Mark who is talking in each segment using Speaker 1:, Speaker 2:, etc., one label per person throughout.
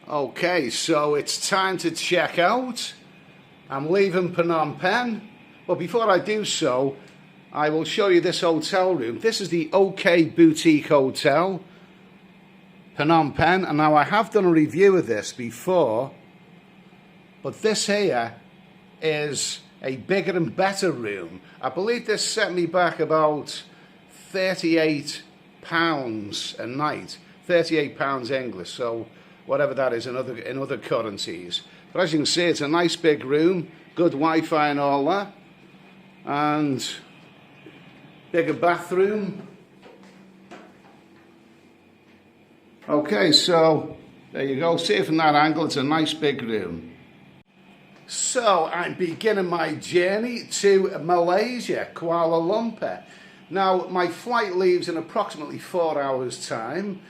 Speaker 1: Okay, so it's time to check out. I'm leaving Phnom Penh, but before I do so, I will show you this hotel room. This is the OK Boutique Hotel, Phnom Penh, and now I have done a review of this before, but this here is a bigger and better room. I believe this set me back about £38 a night, £38 English, so whatever that is in other currencies. But as you can see, it's a nice big room, good Wi-Fi and all that, and bigger bathroom. Okay, so there you go. See it from that angle, it's a nice big room. So I'm beginning my journey to Malaysia, Kuala Lumpur. Now my flight leaves in approximately 4 hours time,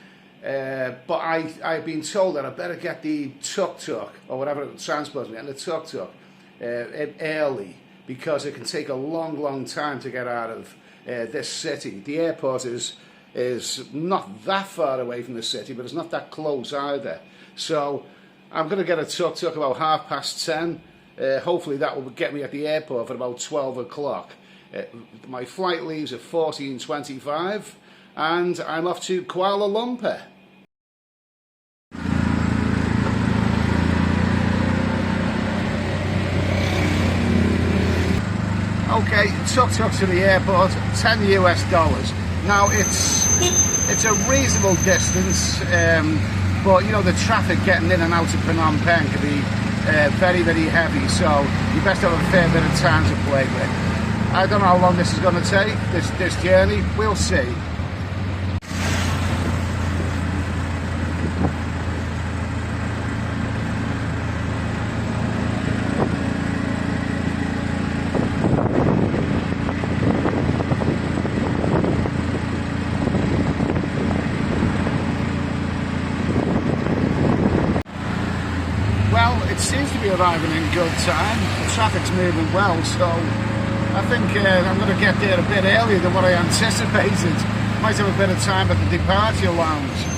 Speaker 1: but I've been told that I better get the tuk-tuk, or whatever it transports me, and the tuk-tuk early, because it can take a long time to get out of this city. The airport is not that far away from the city, but it's not that close either. So I'm going to get a tuk-tuk about 10:30. Hopefully that will get me at the airport at about 12 o'clock. My flight leaves at 14:25 and I'm off to Kuala Lumpur. Okay, tuk-tuk to the airport, $10 US. Now it's a reasonable distance, but you know the traffic getting in and out of Phnom Penh can be very heavy, so you best have a fair bit of time to play with. I don't know how long this is going to take, this journey, we'll see. Well, it seems to be arriving in good time. The traffic's moving well, so I think I'm going to get there a bit earlier than what I anticipated. Might have a bit of time at the departure lounge.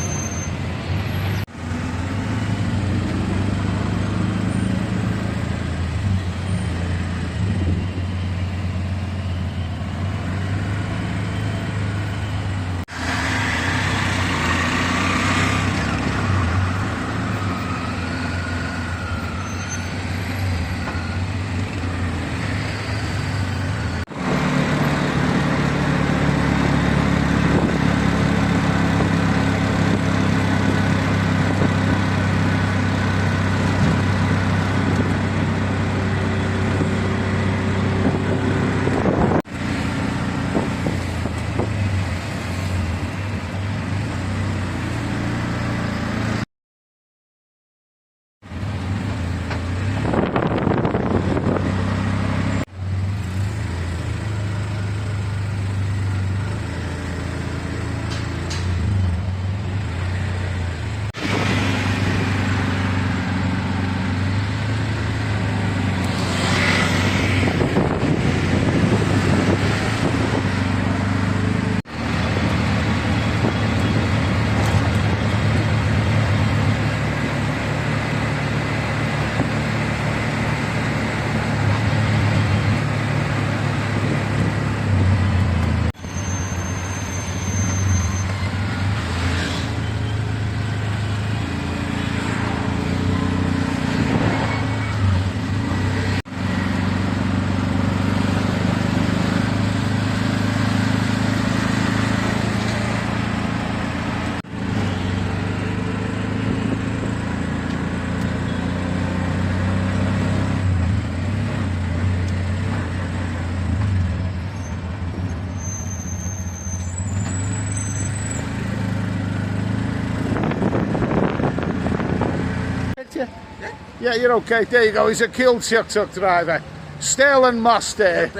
Speaker 1: Yeah, you're okay. There you go. He's a cool tuk-tuk driver. Sterling Moss there.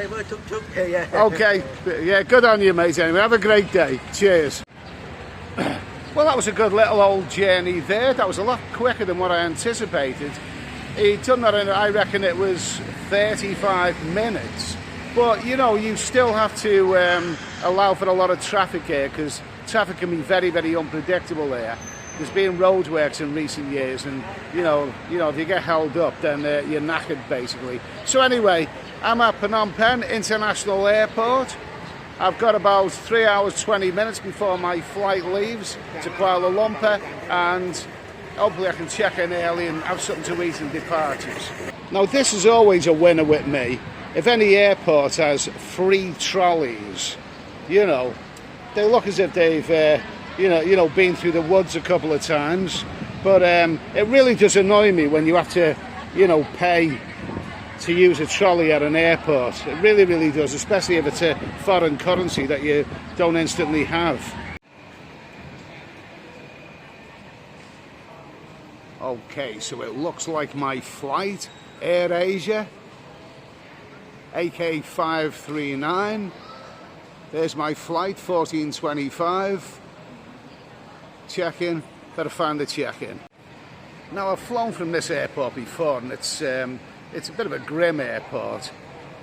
Speaker 2: Yeah.
Speaker 1: Okay. Yeah, good on you, mate. Anyway, have a great day. Cheers. Well, that was a good little old journey there. That was a lot quicker than what I anticipated. He'd done that in, I reckon it was 35 minutes. But, you know, you still have to allow for a lot of traffic here, because traffic can be very, very unpredictable there. there's been roadworks in recent years, and you know, if you get held up, then you're knackered basically. So anyway, I'm at Phnom Penh International Airport. I've got about 3 hours 20 minutes before my flight leaves to Kuala Lumpur, and hopefully I can check in early and have something to eat in departures. Now this is always a winner with me. If any airport has free trolleys, you know, they look as if they've been through the woods a couple of times. But it really does annoy me when you have to, pay to use a trolley at an airport. It really, really does, especially if it's a foreign currency that you don't instantly have. Okay, so it looks like my flight, Air Asia, AK 539. There's my flight, 1425. Check-in, better find the check-in. Now I've flown from this airport before, and it's a bit of a grim airport.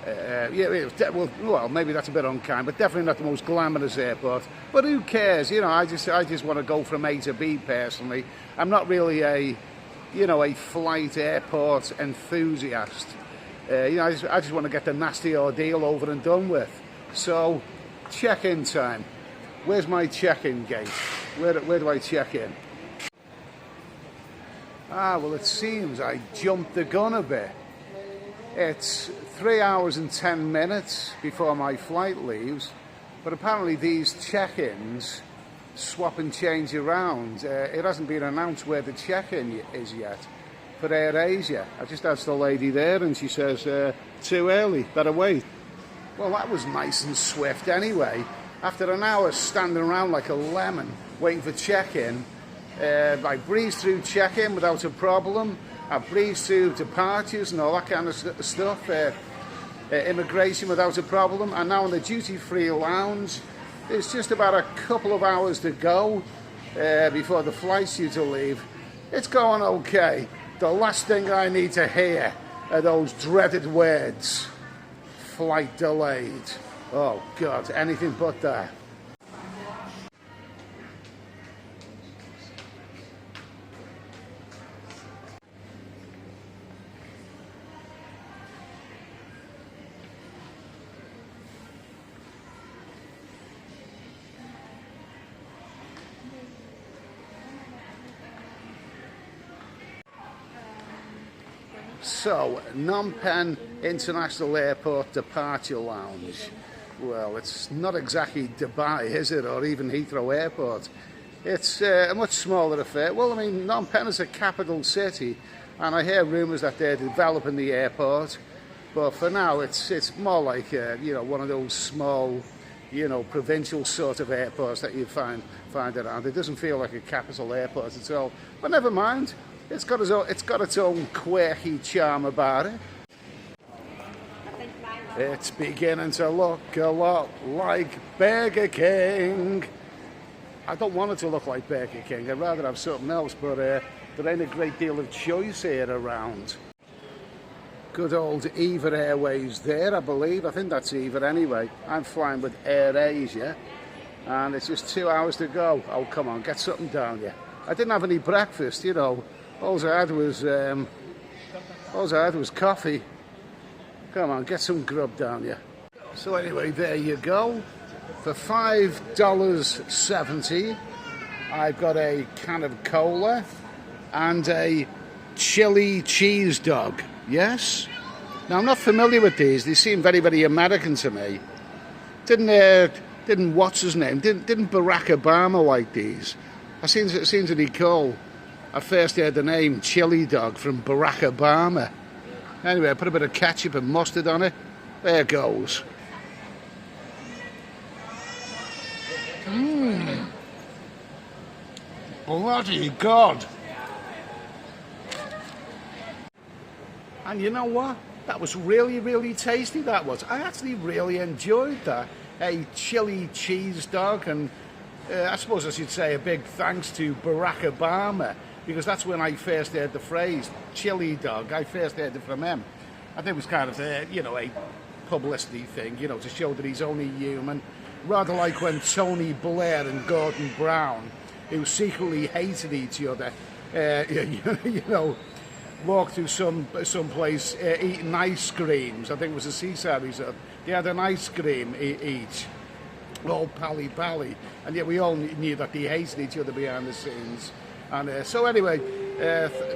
Speaker 1: Well, maybe that's a bit unkind, but definitely not the most glamorous airport. But who cares? I just want to go from A to B personally. I'm not really a flight airport enthusiast. I just want to get the nasty ordeal over and done with. So, check-in time. Where's my check-in gate? Where do I check in? Well, it seems I jumped the gun a bit. It's 3 hours and 10 minutes before my flight leaves, but apparently these check-ins swap and change around. It hasn't been announced where the check-in is yet for Air Asia. I just asked the lady there and she says, too early, better wait. Well, that was nice and swift anyway. After an hour standing around like a lemon waiting for check-in, I breezed through check-in without a problem. I breezed through departures and all that kind of stuff, immigration without a problem. And now in the duty-free lounge, it's just about a couple of hours to go before the flight's due to leave. It's going okay. The last thing I need to hear are those dreaded words, flight delayed. Oh God, anything but that. So, Phnom Penh International Airport Departure Lounge. Well, it's not exactly Dubai, is it? Or even Heathrow Airport. It's a much smaller affair. Well, I mean, Phnom Penh is a capital city, and I hear rumours that they're developing the airport. But for now, it's more like, one of those small, provincial sort of airports that you find around. It doesn't feel like a capital airport at all. But never mind. It's got its own quirky charm about it. It's beginning to look a lot like Burger King. I don't want it to look like Burger King. I'd rather have something else, but there ain't a great deal of choice here around. Good old EVA Airways there, I believe. I think that's EVA anyway. I'm flying with Air Asia, and it's just 2 hours to go. Oh, come on, get something down here. I didn't have any breakfast, All I had was coffee. Come on, get some grub down here. So anyway, there you go. For $5.70, I've got a can of cola and a chili cheese dog. Yes? Now, I'm not familiar with these. They seem very, very American to me. Didn't what's his name? Didn't Barack Obama like these? It seems to be cool. I first heard the name Chili Dog from Barack Obama. Anyway, I put a bit of ketchup and mustard on it. There goes. Bloody God. And you know what? That was really, really tasty, that was. I actually really enjoyed that. A chili cheese dog, and I suppose I should say a big thanks to Barack Obama, because that's when I first heard the phrase chili dog. I first heard it from him. I think it was kind of a publicity thing, to show that he's only human. Rather like when Tony Blair and Gordon Brown who secretly hated each other, you know, walked through some place eating ice creams. I think it was a seaside resort. They had an ice cream each, all pally, and yet we all knew that they hated each other behind the scenes. And so anyway,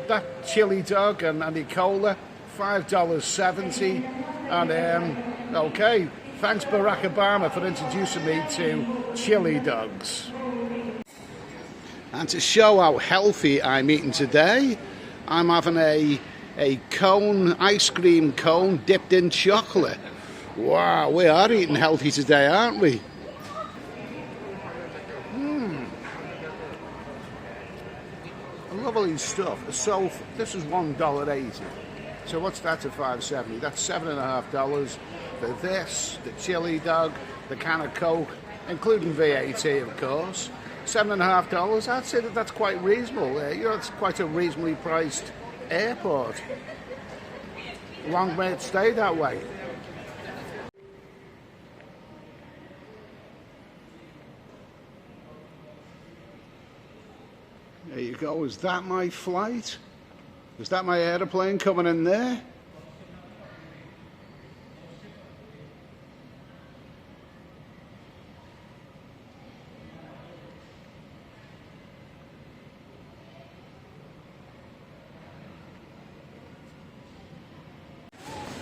Speaker 1: that chili dog and the cola, $5.70. And okay, thanks Barack Obama for introducing me to chili dogs. And to show how healthy I'm eating today, I'm having a cone, ice cream cone dipped in chocolate. Wow, we are eating healthy today, aren't we? Lovely stuff. So this is $1.80. So what's that to $5.70? That's $7.50 for this, the chili dog, the can of Coke, including VAT, of course. $7.50. I'd say that's quite reasonable. You know, it's quite a reasonably priced airport. Long may it stay that way. There you go. Is that my flight? Is that my aeroplane coming in there?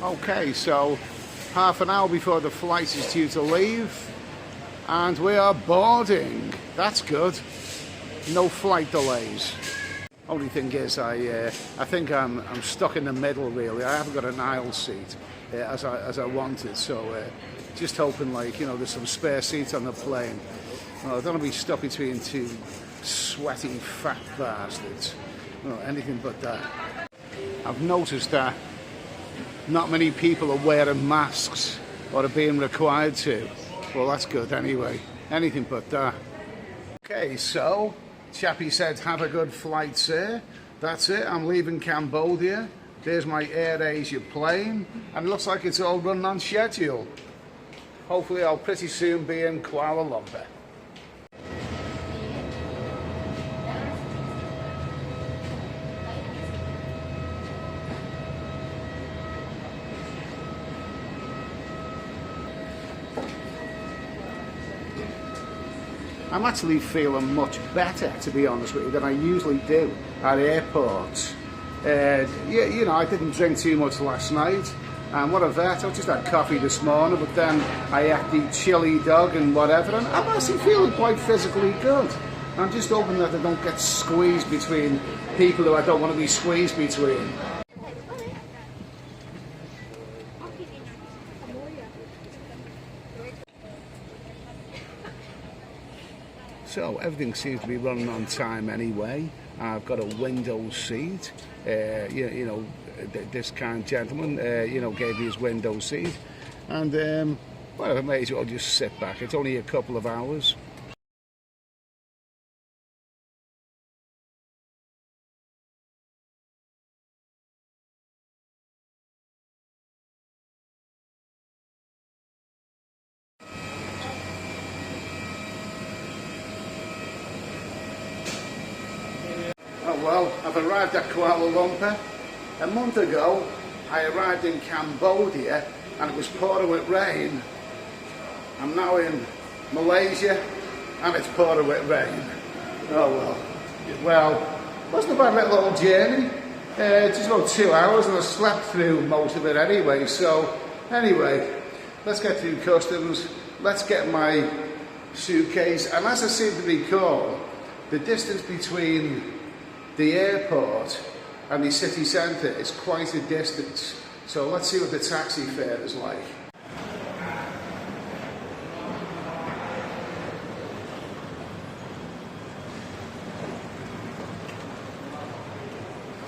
Speaker 1: Okay, so half an hour before the flight is due to leave, and we are boarding. That's good. No flight delays. Only thing is, I think I'm stuck in the middle really. I haven't got an aisle seat as I wanted, so just hoping, like, you know, there's some spare seats on the plane. I don't want to be stuck between two sweaty fat bastards. No, anything but that. I've noticed that not many people are wearing masks or are being required to. Well, that's good anyway. Anything but that. Okay, so Chappie said, have a good flight, sir. That's it, I'm leaving Cambodia. There's my Air Asia plane, and it looks like it's all running on schedule. Hopefully I'll pretty soon be in Kuala Lumpur. I'm actually feeling much better, to be honest with you, than I usually do at airports. You know, I didn't drink too much last night, and what a vet, I just had coffee this morning, but then I ate the chili dog and whatever, and I'm actually feeling quite physically good. I'm just hoping that I don't get squeezed between people who I don't want to be squeezed between. So everything seems to be running on time anyway. I've got a window seat. You know, this kind gentleman, you know, gave me his window seat, and well, I may as well just sit back. It's only a couple of hours. Oh well, I've arrived at Kuala Lumpur. A month ago, I arrived in Cambodia and it was pouring with rain. I'm now in Malaysia and it's pouring with rain. Oh well. Well, wasn't a bad little old journey. Just about 2 hours, and I slept through most of it anyway. So, anyway, let's get through customs. Let's get my suitcase. And as I seem to recall, the distance between the airport and the city centre is quite a distance. So let's see what the taxi fare is like.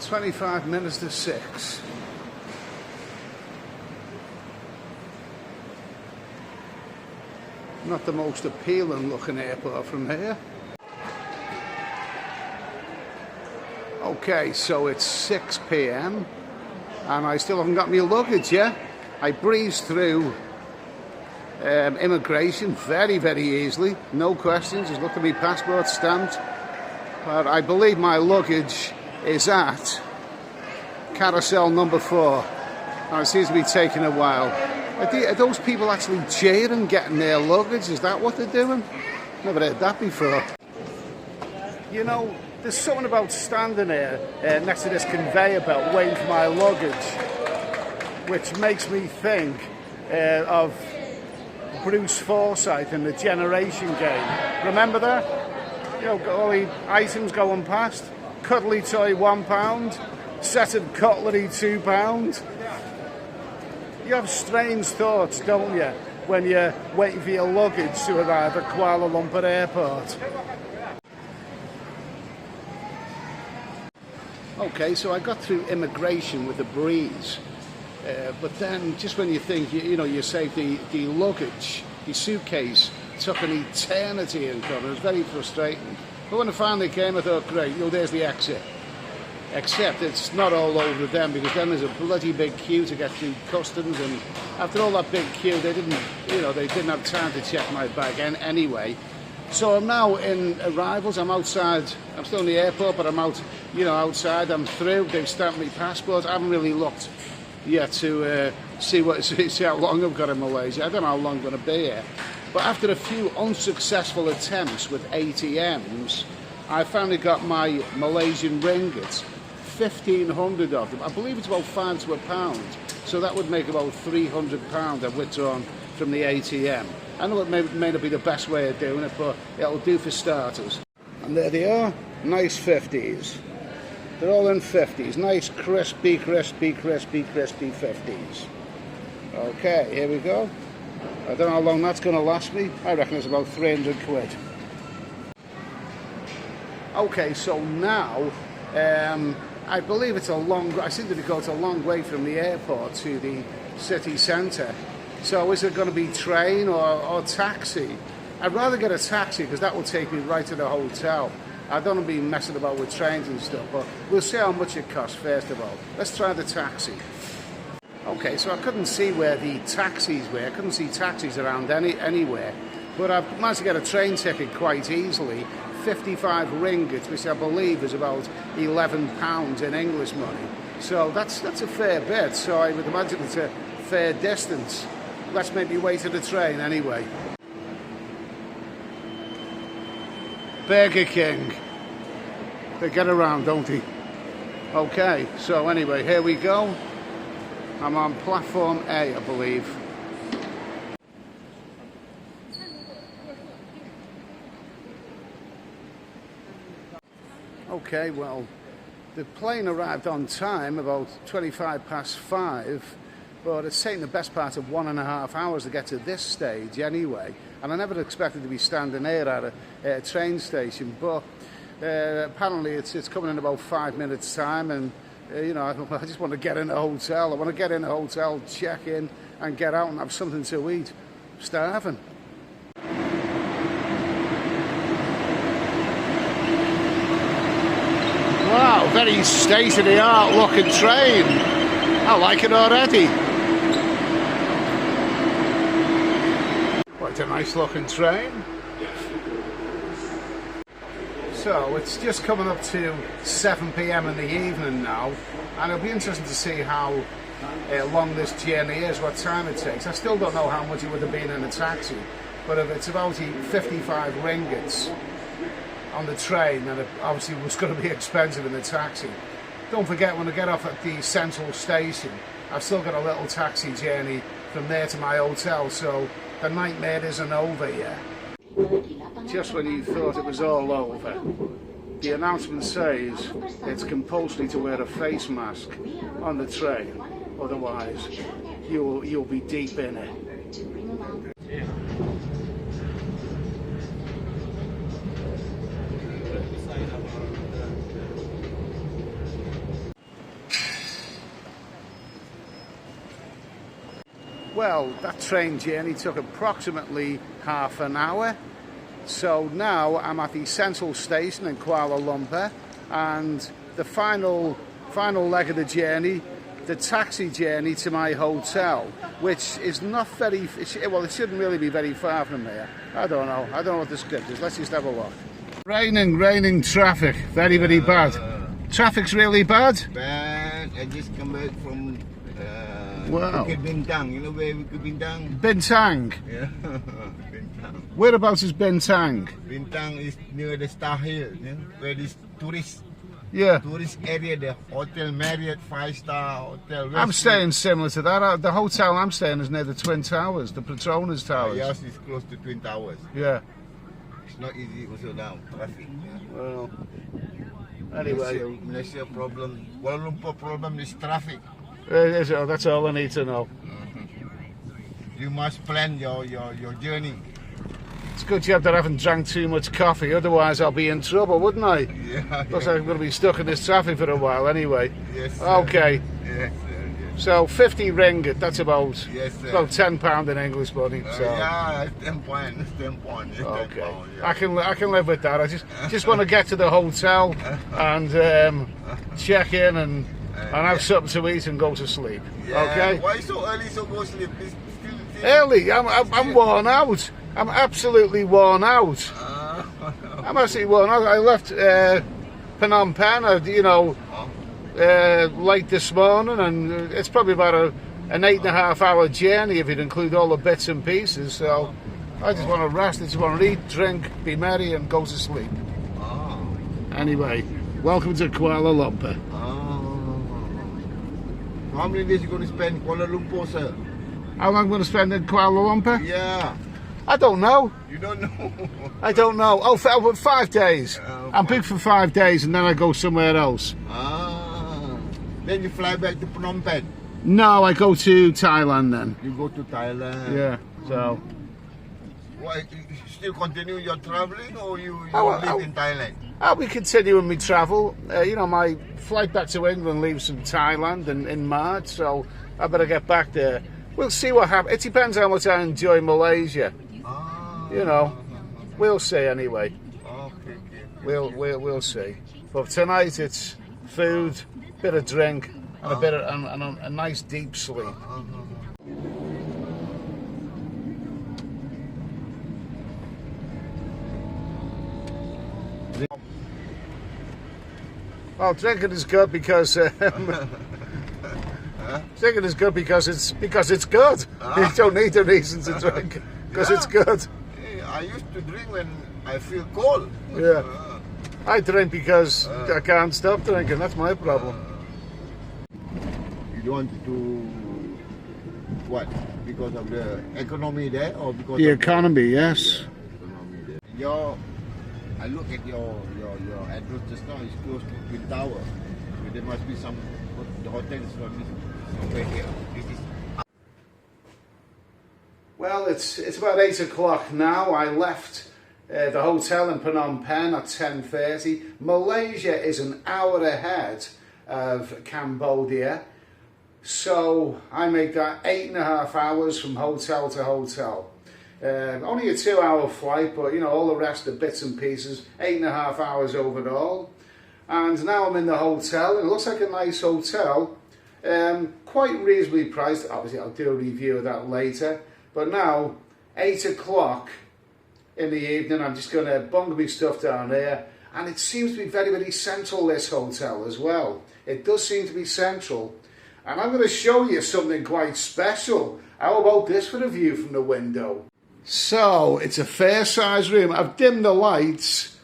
Speaker 1: 25 minutes to 6. Not the most appealing looking airport from here. Okay, so it's 6 p.m. and I still haven't got my luggage yet. I breezed through immigration very, very easily. No questions. Just looked at my passport stamped. But I believe my luggage is at carousel number 4. And it seems to be taking a while. Are those people actually cheering, getting their luggage? Is that what they're doing? Never heard that before. You know, there's something about standing here next to this conveyor belt waiting for my luggage, which makes me think of Bruce Forsyth in the Generation Game. Remember that? You know, all the items going past. Cuddly toy £1, set of cutlery £2. You have strange thoughts, don't you, when you're waiting for your luggage to arrive at Kuala Lumpur Airport. Okay, so I got through immigration with a breeze, but then just when you think, you know, you saved the luggage, the suitcase took an eternity in coming. It was very frustrating. But when it finally came, I thought, great, you know, there's the exit. Except it's not all over them, because then there's a bloody big queue to get through customs, and after all that big queue, they didn't have time to check my bag anyway. So I'm now in arrivals. I'm outside. I'm still in the airport, but I'm out, you know, outside. I'm through. They've stamped my passport. I haven't really looked yet to see how long I've got in Malaysia. I don't know how long I'm going to be here. But after a few unsuccessful attempts with ATMs, I finally got my Malaysian ringgit. 1,500 of them. I believe it's about 5 to a pound. So that would make about £300 I've withdrawn from the ATM. I know it may not be the best way of doing it, but it'll do for starters. And there they are, nice 50s. They're all in 50s, nice crispy 50s. Okay, here we go. I don't know how long that's going to last me. I reckon it's about 300 quid. Okay, so now, I believe it's I seem to be going a long way from the airport to the city centre. So is it going to be train or taxi? I'd rather get a taxi because that will take me right to the hotel. I don't want to be messing about with trains and stuff, but we'll see how much it costs first of all. Let's try the taxi. Okay, so I couldn't see where the taxis were. I couldn't see taxis around anywhere. But I've managed to get a train ticket quite easily. 55 ringgit, which I believe is about £11 in English money. So that's a fair bit. So I would imagine it's a fair distance. Let's maybe wait for the train anyway. Burger King. They get around, don't they? Okay, so anyway, here we go. I'm on platform A, I believe. Okay, well, the plane arrived on time, about 5:25, but it's taken the best part of 1.5 hours to get to this stage anyway. And I never expected to be standing here at a train station, but apparently it's coming in about 5 minutes' time, and you know, I just want to get in a hotel. I want to get in a hotel, check in, and get out and have something to eat. I'm starving. Wow, very state-of-the-art looking train. I like it already. Quite a nice looking train. So it's just coming up to 7 p.m. in the evening now, and it'll be interesting to see how long this journey is, what time it takes. I still don't know how much it would have been in a taxi, but if it's about 55 ringgits on the train, and it obviously was going to be expensive in the taxi. Don't forget, when I get off at the central station, I've still got a little taxi journey from there to my hotel, so the nightmare isn't over yet. Just when you thought it was all over, the announcement says it's compulsory to wear a face mask on the train, otherwise you'll be deep in it. Well, that train journey took approximately half an hour. So now I'm at the central station in Kuala Lumpur, and the final leg of the journey, the taxi journey to my hotel, which is not very, well, it shouldn't really be very far from here. I don't know what the script is. Let's just have a look. Raining traffic, very bad. Traffic's really bad?
Speaker 2: Bad. I just come back from
Speaker 1: wow.
Speaker 2: Bukit Bintang. You know where Bukit Bintang?
Speaker 1: Bintang?
Speaker 2: Yeah, Bintang.
Speaker 1: Whereabouts is Bintang?
Speaker 2: Bintang is near the Star Hill, you know, where this tourist area, the Hotel Marriott 5-star hotel.
Speaker 1: I'm staying similar to that. The hotel I'm staying is near the Twin Towers, the Petronas Towers.
Speaker 2: Yes, it's close to Twin Towers.
Speaker 1: Yeah.
Speaker 2: It's not easy also now, traffic.
Speaker 1: Well, anyway.
Speaker 2: Malaysia problem, Kuala Lumpur problem is traffic.
Speaker 1: That's all I need to know.
Speaker 2: You must plan your journey.
Speaker 1: It's good you haven't drank too much coffee, otherwise I'll be in trouble, wouldn't I?
Speaker 2: Yeah.
Speaker 1: Looks like I'm going to be stuck in this traffic for a while anyway.
Speaker 2: Yes, sir.
Speaker 1: Okay.
Speaker 2: Yes, sir. Yes.
Speaker 1: So 50 ringgit, that's about,
Speaker 2: about
Speaker 1: £10 in English money. So.
Speaker 2: Yeah, it's 10 points.
Speaker 1: Okay.
Speaker 2: Pound, yeah.
Speaker 1: I can live with that. I just want to get to the hotel and check in and have something to eat and go to sleep.
Speaker 2: Yeah.
Speaker 1: Okay.
Speaker 2: Why so early? So go sleep.
Speaker 1: Early. I'm worn out. I'm absolutely worn out. I'm absolutely worn out. I left Phnom Penh, late this morning, and it's probably about an 8.5 hour journey if you'd include all the bits and pieces. So I just want to rest. I just want to eat, drink, be merry, and go to sleep. Anyway, welcome to Kuala Lumpur.
Speaker 2: How many days are you going to spend in Kuala Lumpur, sir?
Speaker 1: How long am I going to spend in Kuala Lumpur?
Speaker 2: Yeah.
Speaker 1: I don't know.
Speaker 2: You don't know?
Speaker 1: I don't know. Oh, 5 days. I'm booked for 5 days and then I go somewhere else.
Speaker 2: Then you fly back to Phnom Penh?
Speaker 1: No, I go to Thailand then.
Speaker 2: You go to Thailand?
Speaker 1: Yeah, so...
Speaker 2: Why, you still continue your travelling or you live in Thailand?
Speaker 1: I'll be continuing my travel. My flight back to England leaves from Thailand in March, so I better get back there. We'll see what happens. It depends how much I enjoy Malaysia. We'll see anyway.
Speaker 2: Okay.
Speaker 1: We'll see. But tonight it's food, bit of drink, and a nice deep sleep. Well, drinking is good because drinking is good because it's good. You don't need a reason to drink because it's good.
Speaker 2: I used to drink when I feel cold.
Speaker 1: Yeah. I drink because I can't stop drinking. That's my problem.
Speaker 2: You don't want to what? Because of the economy there, or because
Speaker 1: the
Speaker 2: of
Speaker 1: economy? Yes.
Speaker 2: Economy there. I look at your address just now. It's close to Twin Tower. So there must be the hotel is somewhere here.
Speaker 1: Well, it's about 8 o'clock now. I left the hotel in Phnom Penh at 10:30. Malaysia is an hour ahead of Cambodia, so I make that 8.5 hours from hotel to hotel. Only a 2-hour flight, but all the rest are bits and pieces. 8.5 hours overall. And now I'm in the hotel, and it looks like a nice hotel. Quite reasonably priced. Obviously, I'll do a review of that later. But now, 8 o'clock in the evening, I'm just going to bung my stuff down here. And it seems to be very central, this hotel as well. It does seem to be central. And I'm going to show you something quite special. How about this for a view from the window? So, it's a fair size room. I've dimmed the lights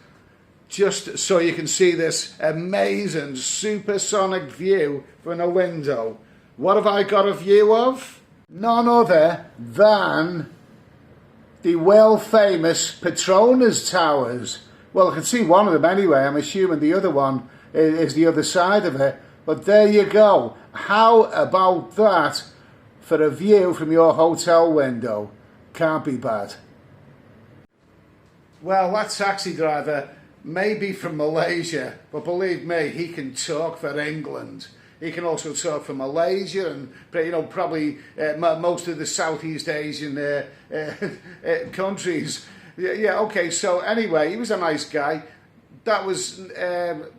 Speaker 1: just so you can see this amazing supersonic view from the window. What have I got a view of? None other than the world famous Petronas Towers. Well, I can see one of them anyway. I'm assuming the other one is the other side of it. But there you go. How about that for a view from your hotel window? Can't be bad. Well, that taxi driver may be from Malaysia, but believe me, he can talk for England. He can also talk for Malaysia and probably most of the Southeast Asian countries. Yeah, okay, so anyway, he was a nice guy. That was, that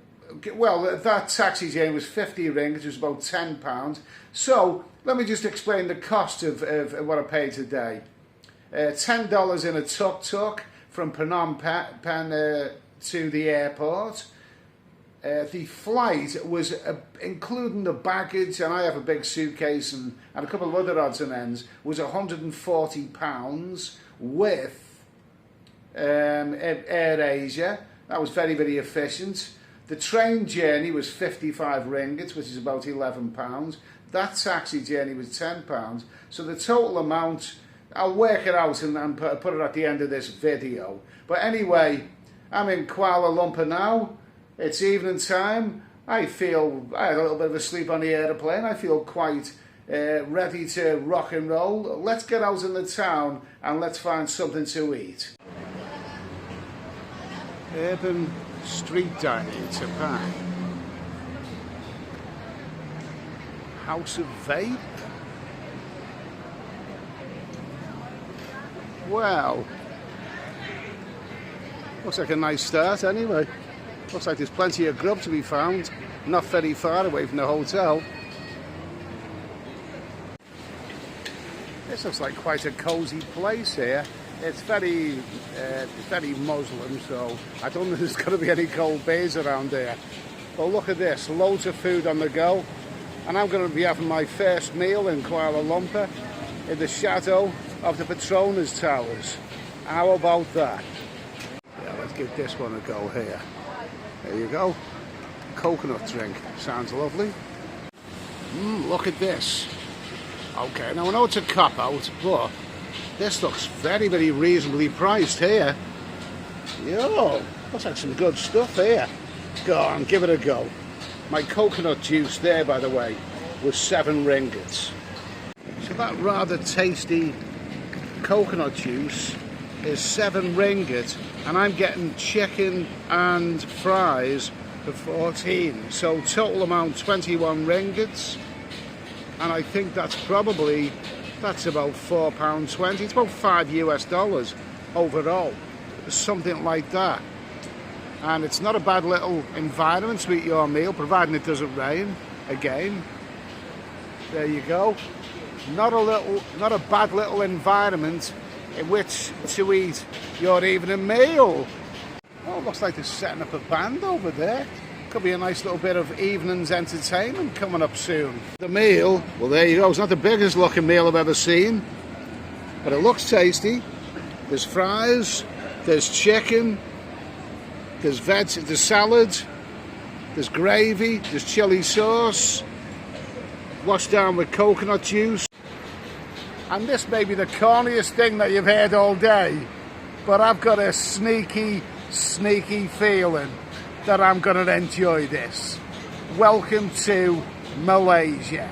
Speaker 1: taxi journey was 50 ringgit, which was about £10. So, let me just explain the cost of what I paid today. $10 in a tuk-tuk from Phnom Penh to the airport. The flight was, including the baggage, and I have a big suitcase and a couple of other odds and ends, was £140 with Air Asia. That was very, very efficient. The train journey was 55 ringgit, which is about £11. That taxi journey was £10. So the total amount, I'll work it out and put it at the end of this video. But anyway, I'm in Kuala Lumpur now. It's evening time. I had a little bit of a sleep on the aeroplane. I feel quite ready to rock and roll. Let's get out in the town and let's find something to eat. Urban street dining to Japan. House of Vape. Well, looks like a nice start anyway. Looks like there's plenty of grub to be found, not very far away from the hotel. This looks like quite a cosy place here. It's very Muslim, so I don't think there's going to be any cold bays around here. But look at this, loads of food on the go. And I'm going to be having my first meal in Kuala Lumpur in the shadow of the Petronas Towers. How about that? Yeah, let's give this one a go here. There you go. Coconut drink. Sounds lovely. Look at this. Okay, now I know it's a cop-out, but this looks very, very reasonably priced here. Yo, looks like some good stuff here. Go on, give it a go. My coconut juice there, by the way, was 7 ringgits. So that rather tasty coconut juice is 7 ringgit, and I'm getting chicken and fries for 14. So total amount 21 ringgits, and I think that's about £4.20. It's about $5 overall, something like that. And it's not a bad little environment to eat your meal, providing it doesn't rain again. There you go. Not a bad little environment in which to eat your evening meal. Oh, looks like they're setting up a band over there. Could be a nice little bit of evening's entertainment coming up soon. The meal, well, there you go. It's not the biggest looking meal I've ever seen, but it looks tasty. There's fries, there's chicken, there's veg, there's salad, there's gravy, there's chili sauce, washed down with coconut juice. And this may be the corniest thing that you've heard all day, but I've got a sneaky feeling that I'm going to enjoy this. Welcome to Malaysia.